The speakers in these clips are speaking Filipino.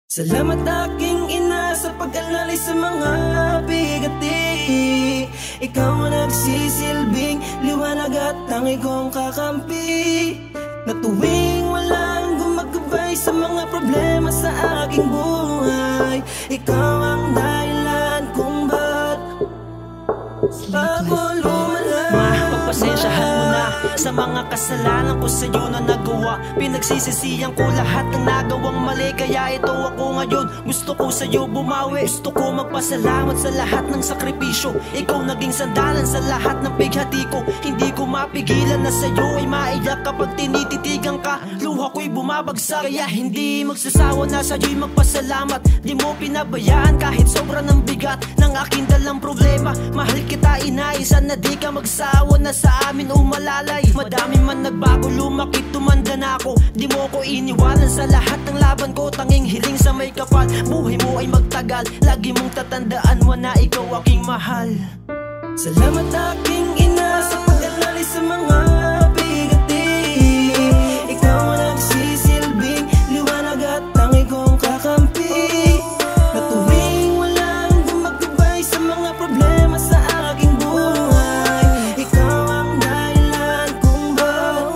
Salamat aking ina sa pag-alala sa mga bigati. Ikaw nagsisilbing liwanag at tangi kong kakampi, na tuwing walang gumagabay sa mga problema sa aking buhay. Ikaw ang dahilan kung ba't ako lumalang. Pagpasensyahan mo na sa mga kasalanan ko sa'yo na nagawa. Pinagsisisihan ko lahat ng nagawang mali, kaya ito ako ngayon. Gusto ko sa'yo bumawi, gusto ko magpasalamat sa lahat ng sakripisyo. Ikaw naging sandalan sa lahat ng pighati ko. Hindi ko mapigilan na sa'yo ay maiyak kapag tinititigan ka. Luha ko'y bumabagsak, kaya hindi magsasawa na sa'yo'y magpasalamat. Di mo pinabayaan kahit sobra ng bigat ng aking dalang problema. Mahal kita inay, sana di ka magsawa na sa amin umalalay. Madami man nagbago, lumaki, tumanda na ako. Di mo ko iniwanan sa lahat ng laban ko. Tanging hiling sa may kapal, buhay mo ay magtagal. Lagi mong tatandaan mo na ikaw aking mahal. Salamat aking ina sa pag-alala sa mga bigati. Ikaw nagsisilbing liwanag at tangi kong kakampi, na tuwing walang gumagabay sa mga problema sa aking buhay. Ikaw ang dahilan kung ba't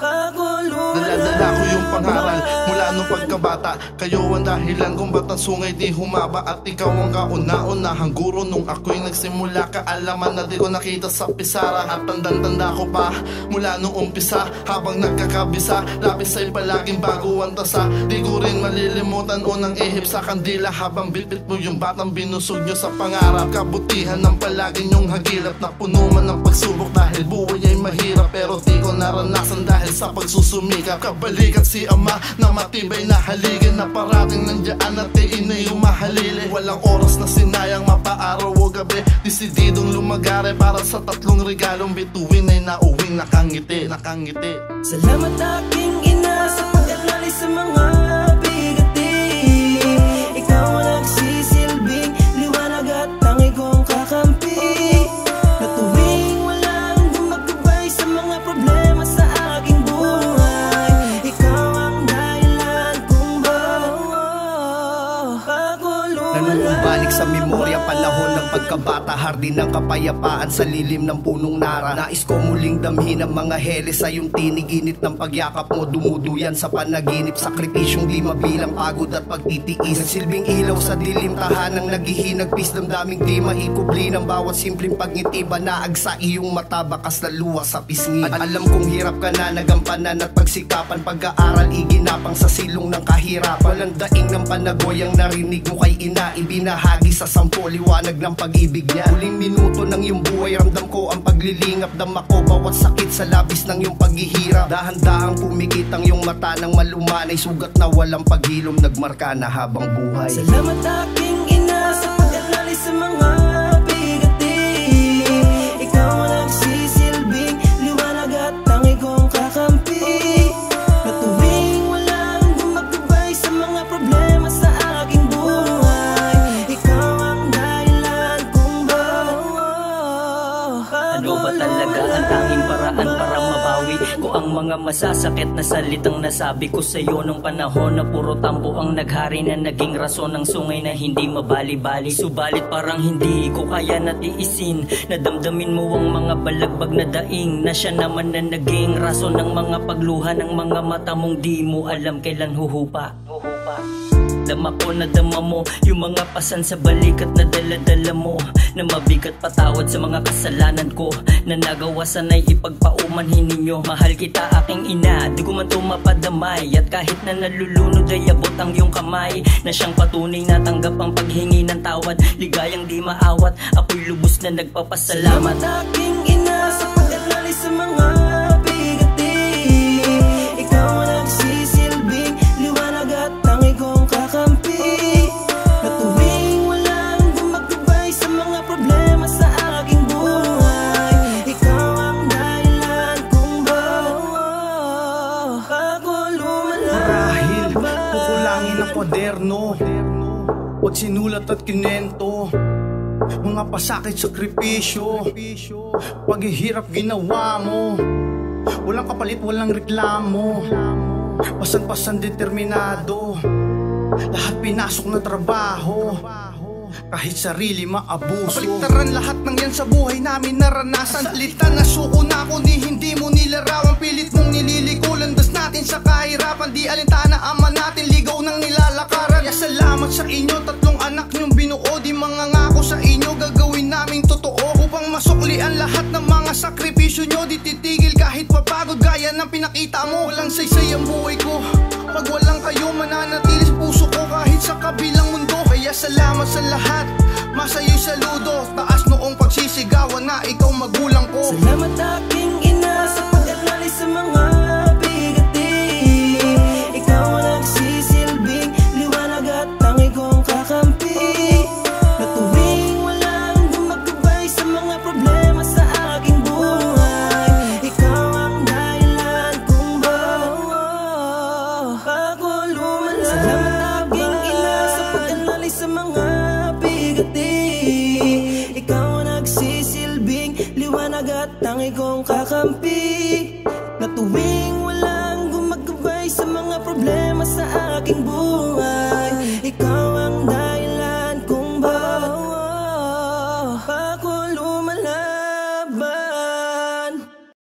ako lumalang. Daladala ko yung pangaral mula nung pagkabata. Kayo ang dahilan kung ba't ang sungay di humaba. At ikaw ang kauna-unahang guro nung ako'y nagsimula. Kaalaman na di ko nakita sa pisara. At tandang-tanda ko pa mula nung umpisa. Habang nagkakabisa, lapis ay palaging bago ang tasa. Di ko rin malilimutan unang ihip sa kandila. Habang bitbit mo yung batang binusog nyo sa pangarap. Kabutihan ng palagi nyong hagilap, na puno man ng pagsubok dahil buhay ay mahirap. Pero di ko naranasan dahil sa pagsusumikap. Kabalikat si ama na matibay na haligin, na parating nandiyan at iinay umahalili. Walang oras na sinayang, mapaaraw o gabi. Desididong lumagare para sa tatlong regalong bituin ay nauwing nakangiti, nakangiti. Salamat aking ina sa pag-alala sa mga bigati. Ikaw nagsisilbing liwanag at tangi kong kakampi, na tuwing walang gumagabay sa mga problema sa aking buhay. Ikaw ang dahilan kung ba't ako lumalang. Nanunumbalik sa memorya panahon ng pagkabata, hardin ng kapayapaan sa lilim ng punong nara. Nais ko muling damhin ang mga hele sa iyong tinig. Init ng pagyakap mo dumuduyan sa panaginip. Sakripisyong di mabilang, pagod at pagtitiis. Nagsilbing ilaw sa dilim, tahanang naghihinag. Pis damdaming di maikubli ng bawat simpleng pagngiti. Banaag sa iyong mata, bakas na luwa sa pisngi. At alam kong hirap ka na, nagampanan at pagsikapan. Pag-aaral iginapang sa silong ng kahirapan. Walang daing ng panagoy ang narinig mo kay ina. Ibinahagi sa sampo, liwanag ng pag-ibig niya. Huling minuto ng iyong buhay, ramdam ko ang paglilingap. Dama ko bawat sakit sa labis ng iyong paghihirap. Dahan-dahang pumikit ang iyong mata ng malumanay. Sugat na walang paghilom, nagmarka na habang buhay. Salamat aking ina sa pag-alala sa mga bigati. Ikaw nagsisilbing liwanag at tangi kong kakampi, na tuwing walang gumagabay sa mga problema sa aking buhay. Ikaw ang dahilan kung ba't Ano ba talaga ang tanging paraan para mabawi ko ang mga masasakit na salitang nasabi ko sa'yo nung panahon na puro tampo ang naghari, na naging rason ng sungay na hindi mabali-bali. Subalit parang hindi ko kaya natiisin, nadamdamin mo ang mga balagbag na daing, na siya naman na naging rason ng mga pagluha ng mga mata mong di mo alam kailan huhupa. Dama ko na dama mo yung mga pasan sa balikat na dala-dala mo, na mabigat patawad sa mga kasalanan ko, na nagawa sana'y ipagpaumanhin ninyo. Mahal kita aking ina, di ko man to mapadamay. At kahit na nalulunod ay abot ang iyong kamay, na siyang patunay na tanggap ang paghingi ng tawad. Ligayang di maawat, ako'y lubos na nagpapasalamat. Salamat aking ina sa pag-alala sa mga bigati. Ikaw nagsisilbing liwanag at tangi kong kakampi, na tuwing walang gumagabay sa mga problema sa aking buhay. Ikaw ang dahilan kung ba't ako lumalang. Marahil kukulangin ang kwaderno, pag sinulat at kinento, mga pasakit, sakripisyo, paghihirap ginawa mo. Walang kapalit, walang reklamo. Pasan-pasan determinado, lahat pinasok na trabaho, kahit sarili maabuso. Baliktaran lahat ng yan sa buhay namin naranasan. Salita na suko na ako ni hindi mo nilarawan. Pilit mong nililiko, landas natin sa kahirapan. Di alintana ama natin, ligaw ng nilalakaran. Kaya salamat sa inyo, tatlong anak nyong binuo. Di mga ngako sa inyo, gagawin naming totoo. Upang masuklian lahat ng mga sakripisyo nyo. Di titigil kahit papagod gaya ng pinakita mo. Walang saysay ang buhay ko, pag walang kayo mananatili sa puso ko kahit sa kabilang mundo. Kaya salamat sa lahat, masaya'y saludo. Taas noong pagsisigawan na ikaw magulang ko. Salamat aking ina sa pag-alali sa mga bigatin. Ikaw ang nagsisilbing liwanag at tangi kong kakampi. Na tuwing walang gumagabay sa mga problema sa aking buhay, ikaw ang dahilan kung bago lumala. Salamat aking ina sa pag-alali sa mga bigatin. Ikaw ang nagsisilbing liwanag at tangi kong kakampi. Na tuwing walang gumagabay sa mga problema sa aking buhay,